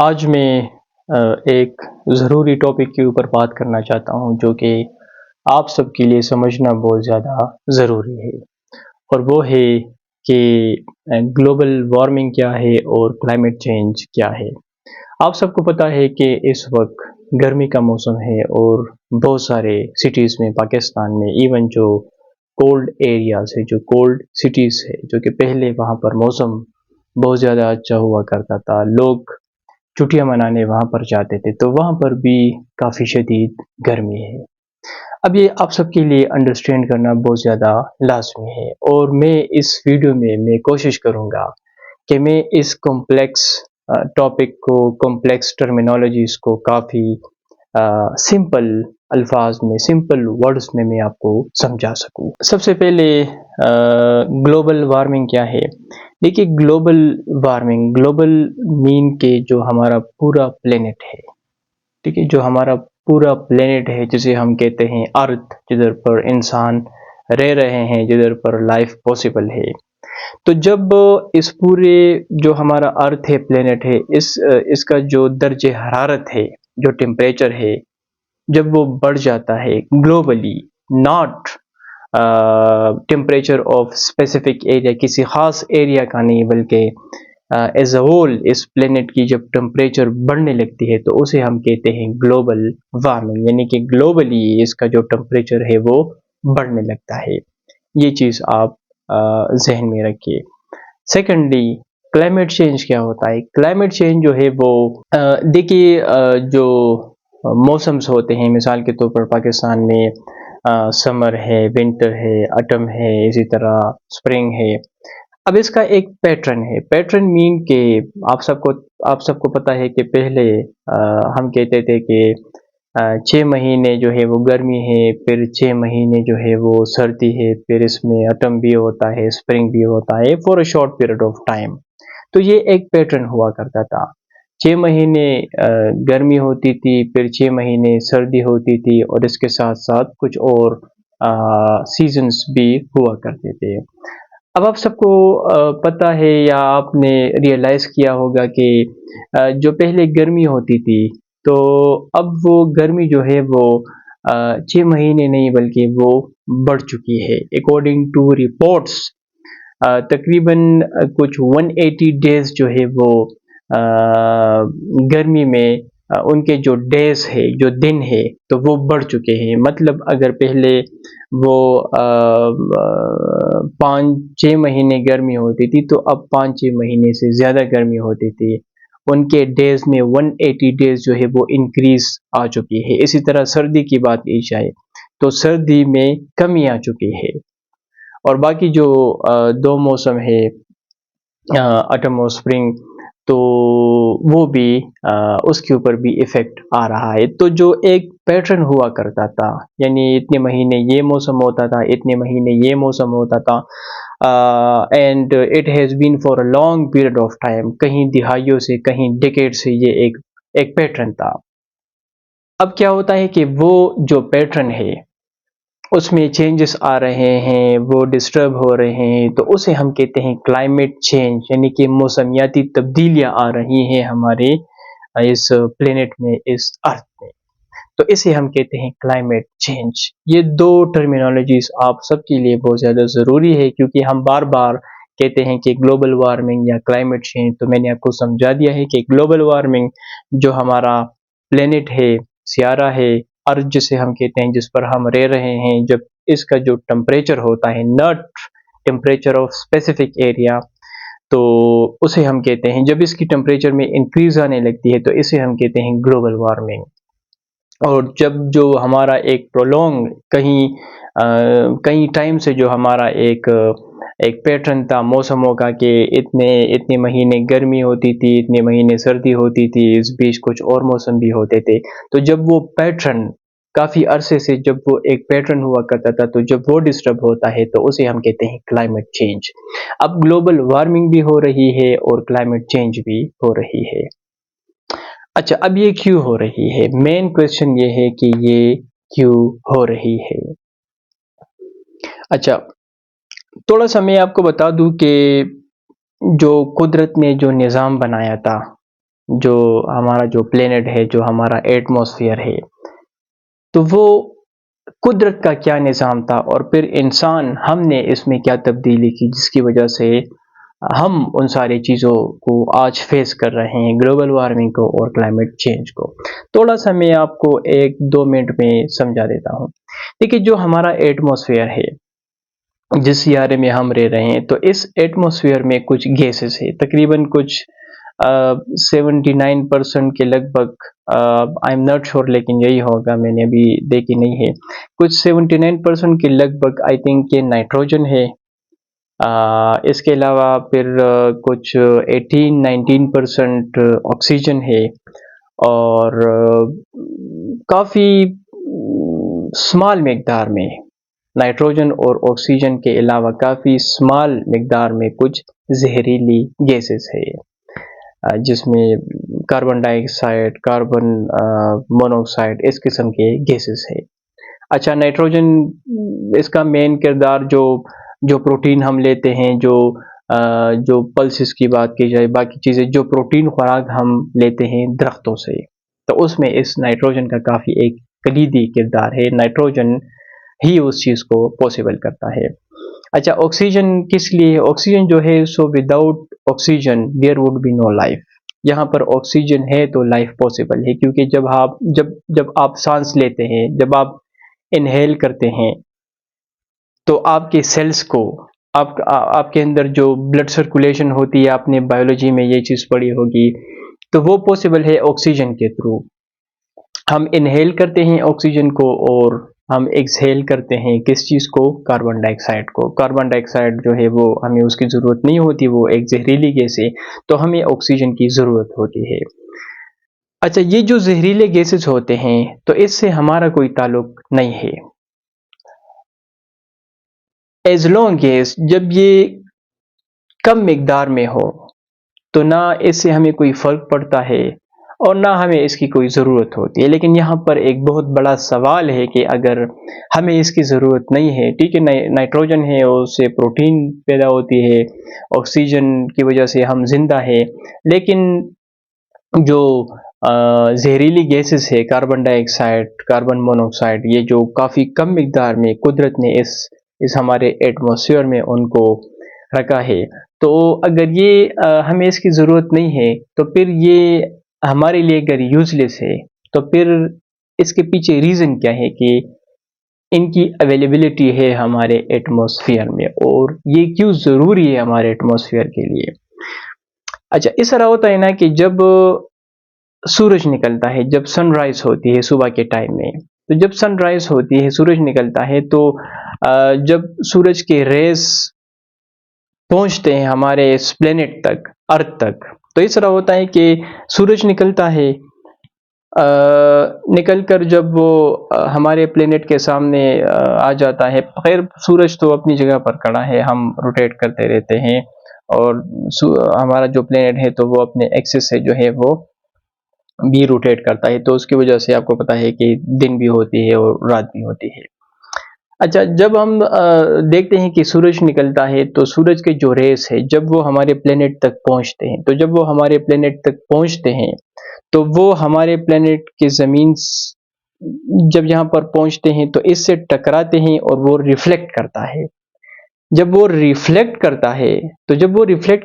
آج میں ایک ضروری ٹاپک کے اوپر بات کرنا چاہتا ہوں جو کہ آپ سب کے لیے سمجھنا بہت زیادہ ضروری ہے، اور وہ ہے کہ گلوبل وارمنگ کیا ہے اور کلائمیٹ چینج کیا ہے۔ آپ سب کو پتہ ہے کہ اس وقت گرمی کا موسم ہے، اور بہت سارے سٹیز میں پاکستان میں ایون جو کولڈ ایریاز ہے، جو کولڈ سٹیز ہے، جو کہ پہلے وہاں پر موسم بہت زیادہ اچھا ہوا کرتا تھا، لوگ چھٹیاں منانے وہاں پر جاتے تھے، تو وہاں پر بھی کافی شدید گرمی ہے۔ اب یہ آپ سب کے لیے انڈرسٹینڈ کرنا بہت زیادہ لازمی ہے، اور میں اس ویڈیو میں کوشش کروں گا کہ میں اس کمپلیکس ٹاپک کو، کمپلیکس ٹرمینالوجیز کو کافی سمپل الفاظ میں، سمپل ورڈز میں آپ کو سمجھا سکوں۔ سب سے پہلے گلوبل وارمنگ کیا ہے؟ دیکھیے، گلوبل وارمنگ، گلوبل مین کے جو ہمارا پورا پلینٹ ہے، ٹھیک ہے، جو ہمارا پورا پلینٹ ہے جسے ہم کہتے ہیں ارتھ، جدھر پر انسان رہ رہے ہیں، جدھر پر لائف پاسبل ہے۔ تو جب اس پورے جو ہمارا ارتھ ہے، پلینٹ ہے، اس کا جو درجہ حرارت ہے، جو ٹیمپریچر ہے، جب وہ بڑھ جاتا ہے globally, not temperature of specific area, کسی خاص ایریا کا نہیں، بلکہ ایز اے ہول اس پلینٹ کی جب ٹیمپریچر بڑھنے لگتی ہے تو اسے ہم کہتے ہیں گلوبل وارمنگ، یعنی کہ گلوبلی اس کا جو ٹیمپریچر ہے وہ بڑھنے لگتا ہے۔ یہ چیز آپ ذہن میں رکھیے۔ سیکنڈلی، کلائمیٹ چینج کیا ہوتا ہے؟ کلائمیٹ چینج جو ہے وہ دیکھیے، جو موسمز ہوتے ہیں، مثال کے طور پر پاکستان میں سمر ہے، ونٹر ہے، آٹم ہے، اسی طرح اسپرنگ ہے۔ اب اس کا ایک پیٹرن ہے، پیٹرن مین کہ آپ سب کو پتہ ہے کہ پہلے ہم کہتے تھے کہ 6 مہینے جو ہے وہ گرمی ہے، پھر 6 مہینے جو ہے وہ سردی ہے، پھر اس میں آٹم بھی ہوتا ہے، اسپرنگ بھی ہوتا ہے، for a short period of time. تو یہ ایک پیٹرن ہوا کرتا تھا، 6 مہینے گرمی ہوتی تھی، پھر 6 مہینے سردی ہوتی تھی، اور اس کے ساتھ ساتھ کچھ اور سیزنز بھی ہوا کرتے تھے۔ اب آپ سب کو پتہ ہے یا آپ نے ریئلائز کیا ہوگا کہ جو پہلے گرمی ہوتی تھی، تو اب وہ گرمی جو ہے وہ 6 مہینے نہیں بلکہ وہ بڑھ چکی ہے۔ اکارڈنگ ٹو رپورٹس تقریباً کچھ 180 ڈیز جو ہے وہ گرمی میں ان کے جو ڈیز ہے، جو دن ہے، تو وہ بڑھ چکے ہیں۔ مطلب اگر پہلے وہ 5-6 مہینے گرمی ہوتی تھی، تو اب 5-6 مہینے سے زیادہ گرمی ہوتی تھی، ان کے ڈیز میں 180 ڈیز جو ہے وہ انکریز آ چکی ہے۔ اسی طرح سردی کی بات کی جائے تو سردی میں کمی آ چکی ہے، اور باقی جو دو موسم ہے، آٹم اور اسپرنگ، تو وہ بھی اس کے اوپر بھی ایفیکٹ آ رہا ہے۔ تو جو ایک پیٹرن ہوا کرتا تھا، یعنی اتنے مہینے یہ موسم ہوتا تھا، اتنے مہینے یہ موسم ہوتا تھا، and it has been for a long period of time, کہیں دہائیوں سے، کہیں ڈیکیڈ سے یہ ایک پیٹرن تھا۔ اب کیا ہوتا ہے کہ وہ جو پیٹرن ہے اس میں چینجز آ رہے ہیں، وہ ڈسٹرب ہو رہے ہیں، تو اسے ہم کہتے ہیں کلائمیٹ چینج، یعنی کہ موسمیاتی تبدیلیاں آ رہی ہیں ہمارے اس پلینٹ میں، اس ارتھ میں، تو اسے ہم کہتے ہیں کلائمیٹ چینج۔ یہ دو ٹرمینالوجیز آپ سب کے لیے بہت زیادہ ضروری ہے، کیونکہ ہم بار بار کہتے ہیں کہ گلوبل وارمنگ یا کلائمیٹ چینج، تو میں نے آپ کو سمجھا دیا ہے کہ گلوبل وارمنگ جو ہمارا پلینٹ ہے، سیارہ ہے، ارتھ جسے ہم کہتے ہیں، جس پر ہم رہ رہے ہیں، جب اس کا جو ٹمپریچر ہوتا ہے، not temperature of specific area, تو اسے ہم کہتے ہیں، جب اس کی ٹمپریچر میں انکریز آنے لگتی ہے تو اسے ہم کہتے ہیں گلوبل وارمنگ۔ اور جب جو ہمارا ایک پرولونگ کئی ٹائم سے جو ہمارا ایک پیٹرن تھا موسموں کا کہ اتنے مہینے گرمی ہوتی تھی، اتنے مہینے سردی ہوتی تھی، اس بیچ کچھ اور موسم بھی ہوتے تھے، تو جب وہ پیٹرن کافی عرصے سے جب وہ ایک پیٹرن ہوا کرتا تھا، تو جب وہ ڈسٹرب ہوتا ہے تو اسے ہم کہتے ہیں کلائمیٹ چینج۔ اب گلوبل وارمنگ بھی ہو رہی ہے اور کلائمیٹ چینج بھی ہو رہی ہے۔ اچھا، اب یہ کیوں ہو رہی ہے؟ مین کویسچن یہ ہے کہ یہ کیوں ہو رہی ہے؟ اچھا، تھوڑا سا میں آپ کو بتا دوں کہ جو قدرت نے جو نظام بنایا تھا، جو ہمارا جو پلینٹ ہے، جو ہمارا ایٹماسفیئر ہے، تو وہ قدرت کا کیا نظام تھا، اور پھر انسان ہم نے اس میں کیا تبدیلی کی جس کی وجہ سے ہم ان ساری چیزوں کو آج فیس کر رہے ہیں، گلوبل وارمنگ کو اور کلائمیٹ چینج کو۔ تھوڑا سا میں آپ کو 1-2 منٹ میں سمجھا دیتا ہوں۔ دیکھیے، جو ہمارا ایٹماسفیئر ہے، جس سیارے میں ہم رہ رہے ہیں، تو اس ایٹماسفیئر میں کچھ گیسز ہے، تقریباً کچھ 79% کے لگ بھگ، آئی ایم ناٹ شور لیکن یہی ہوگا، میں نے ابھی دیکھی نہیں ہے، کچھ 79% کے لگ بھگ آئی تھنک کہ نائٹروجن ہے۔ اس کے علاوہ پھر کچھ 18-19% آکسیجن ہے، اور کافی اسمال مقدار میں نائٹروجن اور آکسیجن کے علاوہ کافی اسمال مقدار میں کچھ زہریلی گیسز ہے، جس میں کاربن ڈائی آکسائڈ، کاربن مونوکسائڈ، اس قسم کے گیسز ہے۔ اچھا، نائٹروجن اس کا مین کردار جو پروٹین ہم لیتے ہیں، جو پلسز کی بات کی جائے، باقی چیزیں جو پروٹین خوراک ہم لیتے ہیں درختوں سے، تو اس میں اس نائٹروجن کا کافی ایک کلیدی کردار ہے۔ نائٹروجن ہی اس چیز کو پاسبل کرتا ہے۔ اچھا، آکسیجن کس لیے؟ آکسیجن جو ہے، so without oxygen there would be no life. یہاں پر آکسیجن ہے تو لائف پاسبل ہے، کیونکہ جب آپ سانس لیتے ہیں، جب آپ انہیل کرتے ہیں، تو آپ کے سیلز کو، آپ کے اندر جو بلڈ سرکولیشن ہوتی ہے، آپ نے بایولوجی میں یہ چیز پڑھی ہوگی، تو وہ پاسبل ہے آکسیجن کے تھرو۔ ہم انہیل کرتے ہیں آکسیجن کو، اور ہم ایکسہیل کرتے ہیں کس چیز کو؟ کاربن ڈائی آکسائڈ کو۔ کاربن ڈائی آکسائڈ جو ہے وہ ہمیں اس کی ضرورت نہیں ہوتی، وہ ایک زہریلی گیس ہے، تو ہمیں آکسیجن کی ضرورت ہوتی ہے۔ اچھا، یہ جو زہریلے گیسز ہوتے ہیں، تو اس سے ہمارا کوئی تعلق نہیں ہے، ایز لانگ ایز جب یہ کم مقدار میں ہو، تو نہ اس سے ہمیں کوئی فرق پڑتا ہے اور نہ ہمیں اس کی کوئی ضرورت ہوتی ہے۔ لیکن یہاں پر ایک بہت بڑا سوال ہے کہ اگر ہمیں اس کی ضرورت نہیں ہے، ٹھیک ہے، نائٹروجن ہے اور اس سے پروٹین پیدا ہوتی ہے، آکسیجن کی وجہ سے ہم زندہ ہے، لیکن جو زہریلی گیسز ہے، کاربن ڈائی آکسائڈ، کاربن مونوکسائڈ، یہ جو کافی کم مقدار میں قدرت نے اس ہمارے ایٹماسفیئر میں ان کو رکھا ہے، تو اگر یہ ہمیں اس کی ضرورت نہیں ہے، تو پھر یہ ہمارے لیے اگر یوز لیس ہے، تو پھر اس کے پیچھے ریزن کیا ہے کہ ان کی اویلیبلٹی ہے ہمارے ایٹماسفیئر میں، اور یہ کیوں ضروری ہے ہمارے ایٹماسفیئر کے لیے۔ اچھا، اس طرح ہوتا ہے نا کہ جب سورج نکلتا ہے، جب سن رائز ہوتی ہے صبح کے ٹائم میں، تو جب سن رائز ہوتی ہے، سورج نکلتا ہے، تو جب سورج کے ریز پہنچتے ہیں ہمارے اس پلینٹ تک، ارتھ تک، تو اس طرح ہوتا ہے کہ سورج نکلتا ہے، نکل کر جب وہ ہمارے پلینٹ کے سامنے آ جاتا ہے، خیر سورج تو اپنی جگہ پر کھڑا ہے، ہم روٹیٹ کرتے رہتے ہیں، اور ہمارا جو پلینٹ ہے تو وہ اپنے ایکسس سے جو ہے وہ بھی روٹیٹ کرتا ہے، تو اس کی وجہ سے آپ کو پتا ہے کہ دن بھی ہوتی ہے اور رات بھی ہوتی ہے۔ اچھا، جب ہم دیکھتے ہیں کہ سورج نکلتا ہے، تو سورج کے جو ریز ہے جب وہ ہمارے پلینٹ تک پہنچتے ہیں، تو جب وہ ہمارے پلینٹ تک پہنچتے ہیں، تو وہ ہمارے پلینٹ کی زمین جب یہاں پر پہنچتے ہیں تو اس سے ٹکراتے ہیں، اور وہ ریفلیکٹ کرتا ہے۔ جب وہ ریفلیکٹ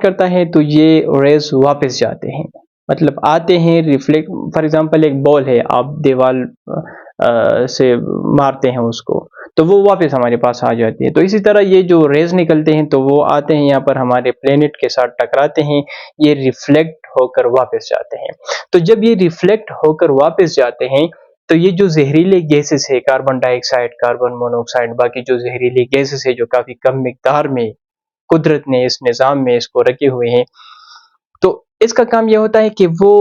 کرتا ہے تو یہ ریز واپس جاتے ہیں، مطلب آتے ہیں ریفلیکٹ، فار ایگزامپل ایک بال ہے، آپ دیوال سے مارتے ہیں اس کو، تو وہ واپس ہمارے پاس آ جاتی ہے۔ تو اسی طرح یہ جو ریز نکلتے ہیں، تو وہ آتے ہیں یہاں پر ہمارے پلینٹ کے ساتھ ٹکراتے ہیں، یہ ریفلیکٹ ہو کر واپس جاتے ہیں۔ تو جب یہ ریفلیکٹ ہو کر واپس جاتے ہیں، تو یہ جو زہریلے گیسز ہے، کاربن ڈائی آکسائڈ، کاربن مونوکسائڈ، باقی جو زہریلے گیسز ہے جو کافی کم مقدار میں قدرت نے اس نظام میں اس کو رکھے ہوئے ہیں، تو اس کا کام یہ ہوتا ہے کہ وہ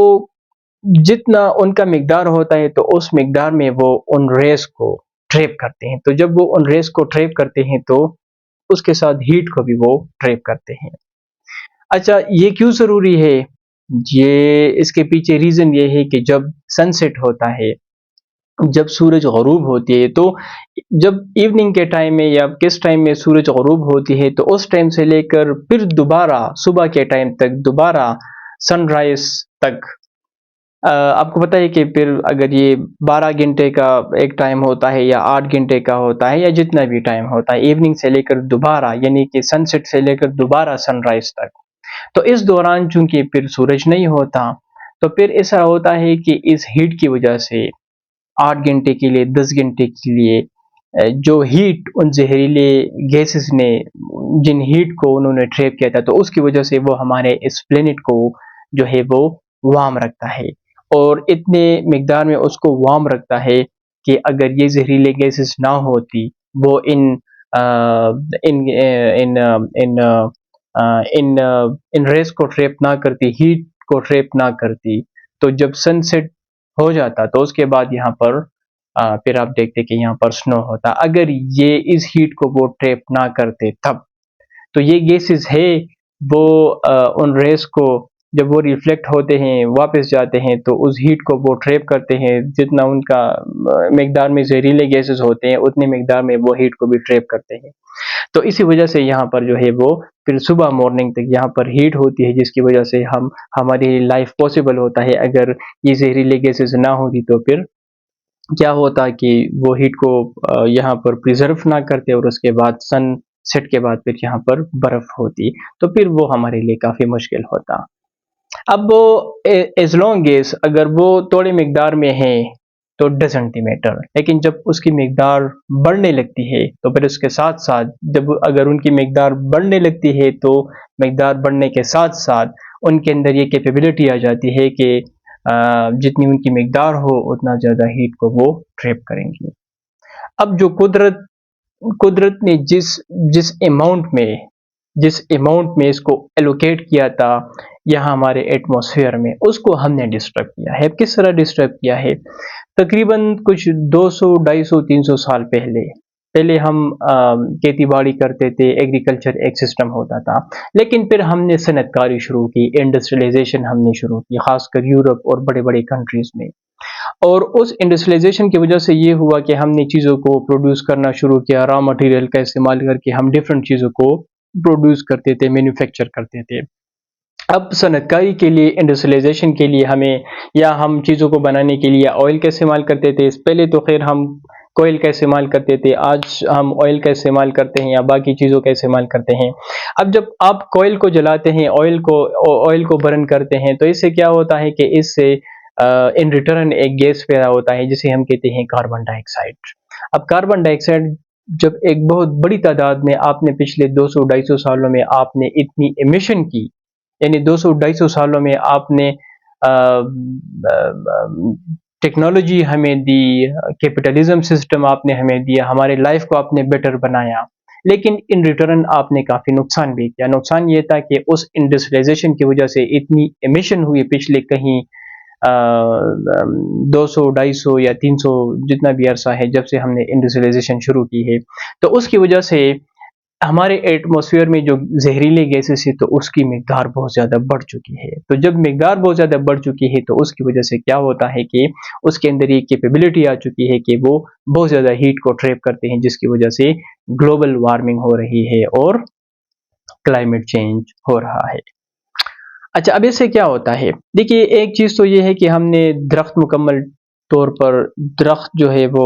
جتنا ان کا مقدار ہوتا ہے، تو اس مقدار میں وہ ان ریز کو ٹریپ کرتے ہیں۔ تو جب وہ ان ریز کو ٹریپ کرتے ہیں، تو اس کے ساتھ ہیٹ کو بھی وہ ٹریپ کرتے ہیں۔ اچھا، یہ کیوں ضروری ہے؟ اس کے پیچھے ریزن یہ ہے کہ جب سن سیٹ ہوتا ہے، جب سورج غروب ہوتی ہے، تو جب ایوننگ کے ٹائم میں یا کس ٹائم میں سورج غروب ہوتی ہے، تو اس ٹائم سے لے کر پھر دوبارہ صبح کے ٹائم تک، دوبارہ سن رائز تک، آپ کو پتہ ہے کہ پھر اگر یہ 12 گھنٹے کا ایک ٹائم ہوتا ہے یا 8 گھنٹے کا ہوتا ہے یا جتنا بھی ٹائم ہوتا ہے ایوننگ سے لے کر دوبارہ، یعنی کہ سن سیٹ سے لے کر دوبارہ سن رائز تک، تو اس دوران چونکہ پھر سورج نہیں ہوتا، تو پھر ایسا ہوتا ہے کہ اس ہیٹ کی وجہ سے 8 گھنٹے کے لیے 10 گھنٹے کے لیے جو ہیٹ ان زہریلے گیسز نے جن ہیٹ کو انہوں نے ٹریپ کیا تھا، تو اس کی وجہ سے وہ ہمارے اس پلینٹ کو جو ہے وہ وارم رکھتا ہے، اور اتنے مقدار میں اس کو وارم رکھتا ہے کہ اگر یہ زہریلے گیسز نہ ہوتی، وہ ان ریز کو ٹریپ نہ کرتی، ہیٹ کو ٹریپ نہ کرتی، تو جب سن سیٹ ہو جاتا تو اس کے بعد یہاں پر پھر آپ دیکھتے کہ یہاں پر سنو ہوتا۔ اگر یہ اس ہیٹ کو وہ ٹریپ نہ کرتے تب تو یہ گیسز ہے وہ ان ریز کو جب وہ ریفلیکٹ ہوتے ہیں واپس جاتے ہیں تو اس ہیٹ کو وہ ٹریپ کرتے ہیں، جتنا ان کا مقدار میں زہریلے گیسز ہوتے ہیں اتنے مقدار میں وہ ہیٹ کو بھی ٹریپ کرتے ہیں۔ تو اسی وجہ سے یہاں پر جو ہے وہ پھر صبح مارننگ تک یہاں پر ہیٹ ہوتی ہے، جس کی وجہ سے ہماری لائف پاسبل ہوتا ہے۔ اگر یہ زہریلے گیسز نہ ہوتی تو پھر کیا ہوتا کہ وہ ہیٹ کو یہاں پر پریزرو نہ کرتے، اور اس کے بعد سن سیٹ کے بعد پھر یہاں پر برف ہوتی، تو پھر وہ ہمارے لیے کافی مشکل ہوتا۔ اب وہ ایز لانگ ایز اگر وہ تھوڑے مقدار میں ہیں تو ڈزنٹ میٹر، لیکن جب اس کی مقدار بڑھنے لگتی ہے تو پھر اس کے ساتھ ساتھ جب اگر ان کی مقدار بڑھنے لگتی ہے تو مقدار بڑھنے کے ساتھ ساتھ ان کے اندر یہ کیپیبلٹی آ جاتی ہے کہ جتنی ان کی مقدار ہو اتنا زیادہ ہیٹ کو وہ ٹریپ کریں گی۔ اب جو قدرت نے جس اماؤنٹ میں اس کو ایلوکیٹ کیا تھا یہاں ہمارے ایٹماسفیئر میں، اس کو ہم نے ڈسٹرب کیا ہے۔ کس طرح ڈسٹرب کیا ہے؟ تقریباً کچھ 200 250 300 سال پہلے ہم کھیتی باڑی کرتے تھے، ایگریکلچر ایک سسٹم ہوتا تھا، لیکن پھر ہم نے صنعت کاری شروع کی، انڈسٹریلائزیشن ہم نے شروع کی، خاص کر یورپ اور بڑے بڑے کنٹریز میں، اور اس انڈسٹریلائزیشن کی وجہ سے یہ ہوا کہ ہم نے چیزوں کو پروڈیوس کرنا شروع کیا، را مٹیریل کا استعمال کر کے ہم ڈفرینٹ چیزوں کو پروڈیوس کرتے تھے، مینوفیکچر کرتے تھے۔ اب صنعت کاری کے لیے، انڈسٹریلائزیشن کے لیے ہم چیزوں کو بنانے کے لیے آئل کا استعمال کرتے تھے۔ پہلے تو خیر ہم کوئل کا استعمال کرتے تھے، آج ہم آئل کا استعمال کرتے ہیں یا باقی چیزوں کا استعمال کرتے ہیں۔ اب جب آپ کوئل کو جلاتے ہیں، آئل کو برن کرتے ہیں، تو اس سے کیا ہوتا ہے کہ اس سے ان ریٹرن ایک گیس پیدا ہوتا ہے جسے ہم کہتے ہیں کاربن ڈائی آکسائڈ۔ اب کاربن ڈائی آکسائڈ جب ایک بہت بڑی تعداد میں آپ نے پچھلے 200 250 سالوں میں آپ نے اتنی ایمیشن کی، یعنی 200 250 سالوں میں آپ نے ٹیکنالوجی ہمیں دی، کیپٹلزم سسٹم آپ نے ہمیں دیا، ہمارے لائف کو آپ نے بیٹر بنایا، لیکن ان ریٹرن آپ نے کافی نقصان بھی کیا۔ نقصان یہ تھا کہ اس انڈسٹریلائزیشن کی وجہ سے اتنی ایمیشن ہوئی پچھلے کہیں 200 250 یا 300 جتنا بھی عرصہ ہے جب سے ہم نے انڈسٹریلائزیشن شروع کی ہے، تو اس کی وجہ سے ہمارے ایٹماسفیئر میں جو زہریلے گیسز ہے تو اس کی مقدار بہت زیادہ بڑھ چکی ہے۔ تو جب مقدار بہت زیادہ بڑھ چکی ہے تو اس کی وجہ سے کیا ہوتا ہے کہ اس کے اندر یہ کیپیبلٹی آ چکی ہے کہ وہ بہت زیادہ ہیٹ کو ٹریپ کرتے ہیں، جس کی وجہ سے گلوبل وارمنگ ہو رہی ہے اور کلائمیٹ چینج ہو رہا ہے۔ اچھا، اب اس سے کیا ہوتا ہے؟ دیکھیے، ایک چیز تو یہ ہے کہ ہم نے درخت مکمل طور پر درخت جو ہے وہ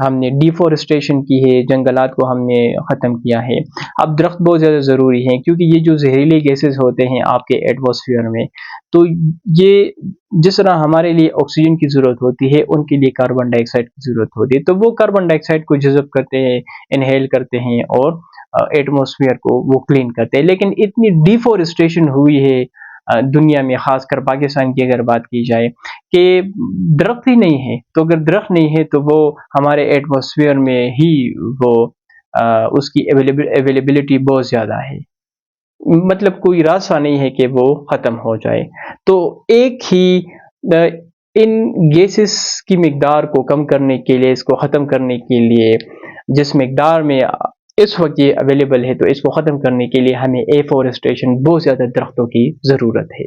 ہم نے ڈیفورسٹیشن کی ہے، جنگلات کو ہم نے ختم کیا ہے۔ اب درخت بہت زیادہ ضروری ہیں کیونکہ یہ جو زہریلے گیسز ہوتے ہیں آپ کے ایٹماسفیئر میں، تو یہ جس طرح ہمارے لیے آکسیجن کی ضرورت ہوتی ہے ان کے لیے کاربن ڈائی آکسائڈ کی ضرورت ہوتی ہے، تو وہ کاربن ڈائی آکسائڈ کو جذب کرتے ہیں، انہیل کرتے ہیں اور ایٹماسفیئر کو وہ کلین کرتے ہیں۔ لیکن اتنی ڈیفورسٹیشن ہوئی ہے دنیا میں، خاص کر پاکستان کی اگر بات کی جائے، کہ درخت ہی نہیں ہے، تو اگر درخت نہیں ہے تو وہ ہمارے ایٹماسفیئر میں ہی وہ اس کی اویلیبلٹی بہت زیادہ ہے، مطلب کوئی راستہ نہیں ہے کہ وہ ختم ہو جائے۔ تو ایک ہی ان گیسز کی مقدار کو کم کرنے کے لیے، اس کو ختم کرنے کے لیے، جس مقدار میں اس وقت یہ اویلیبل ہے، تو اس کو ختم کرنے کے لیے ہمیں ایفورسٹیشن، بہت زیادہ درختوں کی ضرورت ہے۔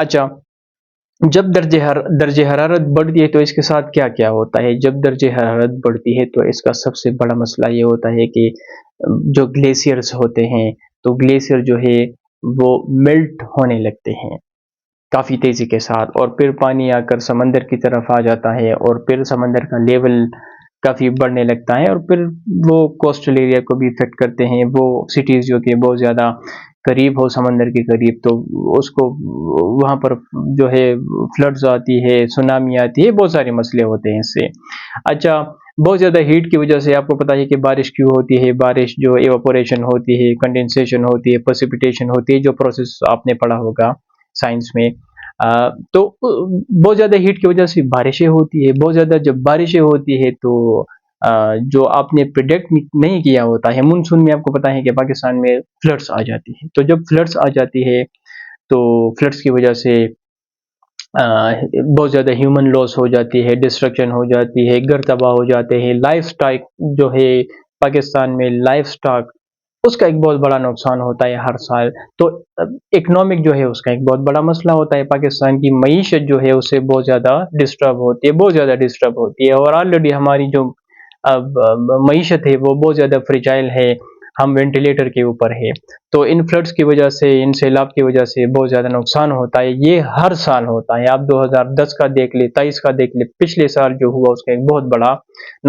اچھا، جب درجہ حرارت بڑھتی ہے تو اس کے ساتھ کیا کیا ہوتا ہے؟ جب درجہ حرارت بڑھتی ہے تو اس کا سب سے بڑا مسئلہ یہ ہوتا ہے کہ جو گلیشیئرز ہوتے ہیں تو گلیشیئر جو ہے وہ میلٹ ہونے لگتے ہیں۔ کافی تیزی کے ساتھ، اور پھر پانی آ کر سمندر کی طرف آ جاتا ہے، اور پھر سمندر کا لیول کافی بڑھنے لگتا ہے، اور پھر وہ کوسٹل ایریا کو بھی افیکٹ کرتے ہیں. وہ سٹیز جو کہ بہت زیادہ قریب ہو سمندر کے قریب، تو اس کو وہاں پر جو ہے فلڈز آتی ہے، سونامی آتی ہے، بہت سارے مسئلے ہوتے ہیں اس سے. اچھا، بہت زیادہ ہیٹ کی وجہ سے آپ کو پتہ ہے کہ بارش کیوں ہوتی ہے. بارش جو ایواپوریشن ہوتی ہے، کنڈنسیشن ہوتی ہے، پریسپیٹیشن ہوتی ہے، جو پروسیس آپ نے پڑھا ہوگا سائنس میں. تو بہت زیادہ ہیٹ کی وجہ سے بارشیں ہوتی ہے. بہت زیادہ جب بارشیں ہوتی ہے تو جو آپ نے پریڈکٹ نہیں کیا ہوتا ہے، مونسون میں آپ کو پتہ ہے کہ پاکستان میں فلڈس آ جاتی ہے. تو جب فلڈس آ جاتی ہے تو فلڈس کی وجہ سے بہت زیادہ ہیومن لاس ہو جاتی ہے، ڈسٹرکشن ہو جاتی ہے، گھر تباہ ہو جاتے ہیں. لائف سٹائل جو ہے پاکستان میں، لائف سٹاک اس کا ایک بہت بڑا نقصان ہوتا ہے ہر سال. تو اکنامک جو ہے اس کا ایک بہت بڑا مسئلہ ہوتا ہے. پاکستان کی معیشت جو ہے اس سے بہت زیادہ ڈسٹرب ہوتی ہے، بہت زیادہ ڈسٹرب ہوتی ہے. اور آلریڈی ہماری جو معیشت ہے وہ بہت زیادہ فریجائل ہے، ہم وینٹیلیٹر کے اوپر ہے. تو ان فلڈس کی وجہ سے، ان سیلاب کی وجہ سے بہت زیادہ نقصان ہوتا ہے. یہ ہر سال ہوتا ہے. آپ 2010 کا دیکھ لیں، 23 کا دیکھ لیں، پچھلے سال جو ہوا اس کا ایک بہت بڑا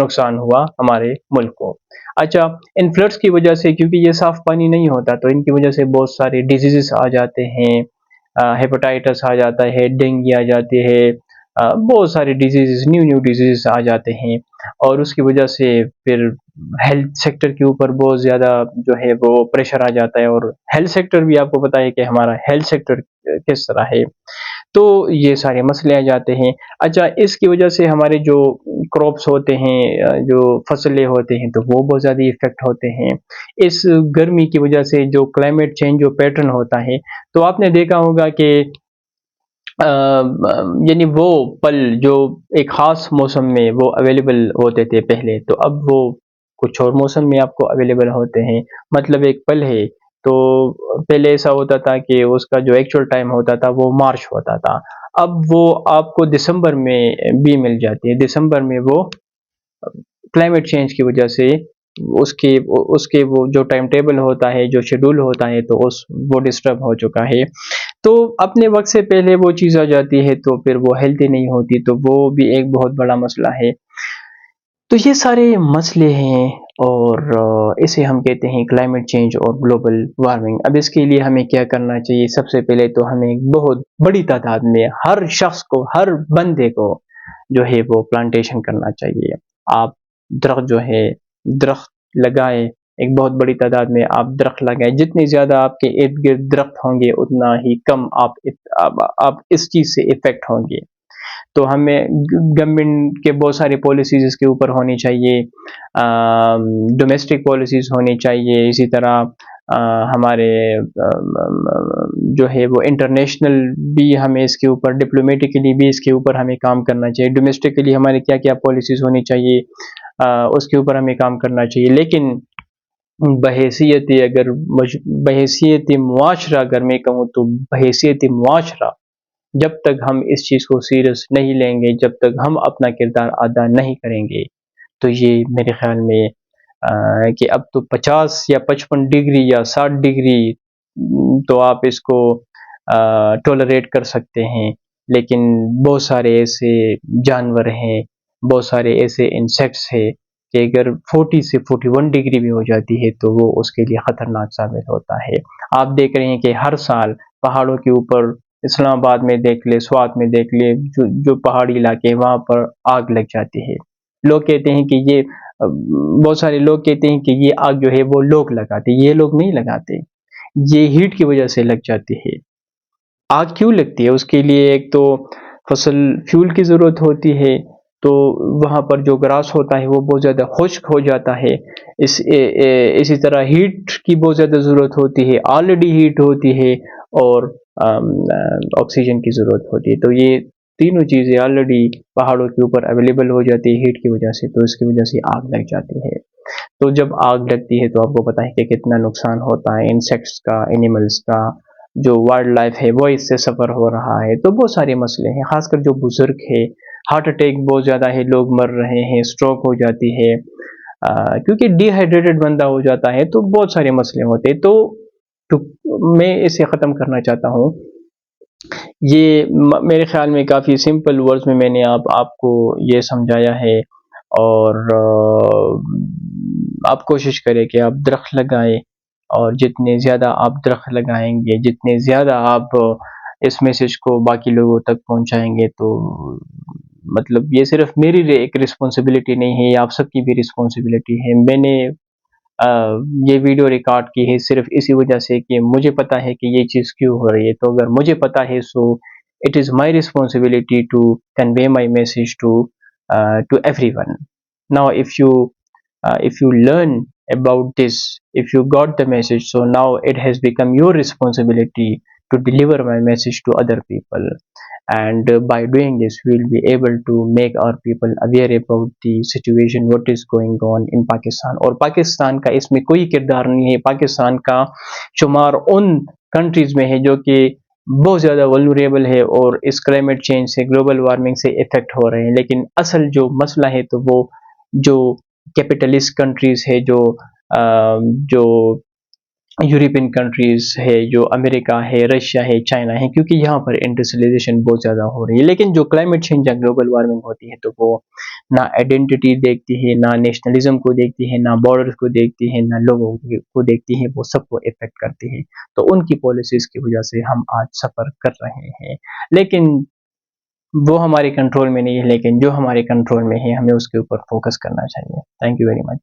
نقصان ہوا ہمارے ملک کو. اچھا، ان فلڈس کی وجہ سے، کیونکہ یہ صاف پانی نہیں ہوتا، تو ان کی وجہ سے بہت سارے ڈیزیزز آ جاتے ہیں. ہیپاٹائٹس آ جاتا ہے، ڈینگی آ جاتے ہیں، بہت سارے ڈیزیزز، نیو ڈیزیزز آ جاتے ہیں. اور اس کی وجہ سے پھر ہیلتھ سیکٹر کے اوپر بہت زیادہ جو ہے وہ پریشر آ جاتا ہے. اور ہیلتھ سیکٹر بھی آپ کو پتہ ہے کہ ہمارا ہیلتھ سیکٹر کس طرح ہے. تو یہ سارے مسئلے آ جاتے ہیں. اچھا، اس کی وجہ سے ہمارے جو کراپس ہوتے ہیں، جو فصلیں ہوتے ہیں، تو وہ بہت زیادہ افیکٹ ہوتے ہیں. اس گرمی کی وجہ سے جو کلائمیٹ چینج جو پیٹرن ہوتا ہے، تو آپ نے دیکھا ہوگا کہ یعنی وہ پل جو ایک خاص موسم میں وہ اویلیبل ہوتے تھے پہلے، تو اب وہ کچھ اور موسم میں آپ کو اویلیبل ہوتے ہیں. مطلب ایک پل ہے، تو پہلے ایسا ہوتا تھا کہ اس کا جو ایکچوئل ٹائم ہوتا تھا وہ مارچ ہوتا تھا. اب وہ آپ کو دسمبر میں بھی مل جاتی ہے. دسمبر میں وہ کلائمیٹ چینج کی وجہ سے اس کے وہ جو ٹائم ٹیبل ہوتا ہے، جو شیڈول ہوتا ہے، تو وہ ڈسٹرب ہو چکا ہے. تو اپنے وقت سے پہلے وہ چیز آ جاتی ہے تو پھر وہ ہیلتھی نہیں ہوتی، تو وہ بھی ایک بہت بڑا مسئلہ ہے. تو یہ سارے مسئلے ہیں، اور اسے ہم کہتے ہیں کلائمیٹ چینج اور گلوبل وارمنگ. اب اس کے لیے ہمیں کیا کرنا چاہیے؟ سب سے پہلے تو ہمیں بہت بڑی تعداد میں ہر شخص کو، ہر بندے کو جو ہے وہ پلانٹیشن کرنا چاہیے. آپ درخت جو ہے درخت لگائیں. ایک بہت بڑی تعداد میں آپ درخت لگائیں. جتنے زیادہ آپ کے ارد گرد درخت ہوں گے اتنا ہی کم آپ اس چیز سے افیکٹ ہوں گے. تو ہمیں گورنمنٹ کے بہت سارے پالیسیز اس کے اوپر ہونی چاہیے، ڈومیسٹک پالیسیز ہونی چاہیے. اسی طرح ہمارے جو ہے وہ انٹرنیشنل بھی ہمیں اس کے اوپر، ڈپلومیٹکلی بھی اس کے اوپر ہمیں کام کرنا چاہیے. ڈومیسٹکلی ہمارے کیا کیا پالیسیز ہونی چاہیے اس کے اوپر ہمیں کام کرنا چاہیے. لیکن بحیثیت معاشرہ، اگر میں کہوں تو بحیثیت معاشرہ، جب تک ہم اس چیز کو سیریس نہیں لیں گے، جب تک ہم اپنا کردار ادا نہیں کریں گے، تو یہ میرے خیال میں کہ اب تو 50 یا 55 ڈگری یا 60 ڈگری تو آپ اس کو ٹولریٹ کر سکتے ہیں. لیکن بہت سارے ایسے جانور ہیں، بہت سارے ایسے انسیکٹس ہیں کہ اگر 40 سے 41 ڈگری بھی ہو جاتی ہے تو وہ اس کے لیے خطرناک ثابت ہوتا ہے. آپ دیکھ رہے ہیں کہ ہر سال پہاڑوں کے اوپر، اسلام آباد میں دیکھ لے، سوات میں دیکھ لے، جو پہاڑی علاقے وہاں پر آگ لگ جاتی ہے. لوگ کہتے ہیں کہ یہ بہت سارے لوگ کہتے ہیں کہ یہ آگ جو ہے وہ لوگ لگاتے. یہ لوگ نہیں لگاتے، یہ ہیٹ کی وجہ سے لگ جاتی ہے. آگ کیوں لگتی ہے؟ اس کے لیے ایک تو فصل فیول کی ضرورت ہوتی ہے، تو وہاں پر جو گراس ہوتا ہے وہ بہت زیادہ خشک ہو جاتا ہے. اسی طرح ہیٹ کی بہت زیادہ ضرورت ہوتی ہے، آلریڈی ہیٹ ہوتی ہے، اور آکسیجن کی ضرورت ہوتی ہے. تو یہ تینوں چیزیں آلریڈی پہاڑوں کے اوپر اویلیبل ہو جاتی ہے ہیٹ کی وجہ سے، تو اس کی وجہ سے آگ لگ جاتی ہے. تو جب آگ لگتی ہے تو آپ کو پتہ ہے کہ کتنا نقصان ہوتا ہے انسیکٹس کا، اینیملز کا. جو وائلڈ لائف ہے وہ اس سے سفر ہو رہا ہے. تو بہت سارے مسئلے ہیں، خاص کر جو بزرگ ہے، ہارٹ اٹیک بہت زیادہ ہے، لوگ مر رہے ہیں، اسٹروک ہو جاتی ہے، کیونکہ ڈی ہائیڈریٹڈ بندہ ہو جاتا ہے. تو بہت سارے مسئلے ہوتے ہیں. تو میں اسے ختم کرنا چاہتا ہوں یہ میرے خیال میں کافی سمپل ورڈز میں نے آپ کو یہ سمجھایا ہے، اور آپ کوشش کریں کہ آپ درخت لگائیں، اور جتنے زیادہ آپ درخت لگائیں گے، جتنے زیادہ آپ اس میسج کو باقی لوگوں تک پہنچائیں گے، تو مطلب یہ صرف میری ایک رسپانسبلٹی نہیں ہے، یہ آپ سب کی بھی رسپانسبلٹی ہے۔ میں نے یہ ویڈیو ریکارڈ کی ہے صرف اسی وجہ سے کہ مجھے پتا ہے کہ یہ چیز کیوں ہو رہی ہے، تو اگر مجھے پتا ہے، so it is my responsibility to convey my message to everyone. Now if you learn about this, if you got the message, so now it has become your responsibility to deliver my message to other people. And by doing this, we will be able to make our people aware about the situation what is going on in Pakistan. اور پاکستان کا اس میں کوئی کردار نہیں ہے، پاکستان کا شمار ان countries میں ہے جو کہ بہت زیادہ ولنریبل ہے اور اس کلائمیٹ چینج سے، گلوبل وارمنگ سے افیکٹ ہو رہے ہیں، لیکن اصل جو مسئلہ ہے تو وہ جو کیپٹلسٹ کنٹریز ہے، جو یورپین کنٹریز ہے، جو امریکہ ہے، رشیا ہے، چائنا ہے، کیونکہ یہاں پر انڈسٹریلائزیشن بہت زیادہ ہو رہی ہے۔ لیکن جو کلائمیٹ چینج یا گلوبل وارمنگ ہوتی ہے تو وہ نہ آئیڈینٹی دیکھتی ہے، نہ نیشنلزم کو دیکھتی ہے، نہ بارڈر کو دیکھتی ہے، نہ لوگوں کو دیکھتی ہے، وہ سب کو افیکٹ کرتی ہے۔ تو ان کی پالیسیز کی وجہ سے ہم آج سفر کر رہے ہیں، لیکن وہ ہمارے کنٹرول میں نہیں ہے، لیکن جو ہمارے کنٹرول میں ہے ہمیں اس کے اوپر فوکس کرنا چاہیے۔ Thank you very much.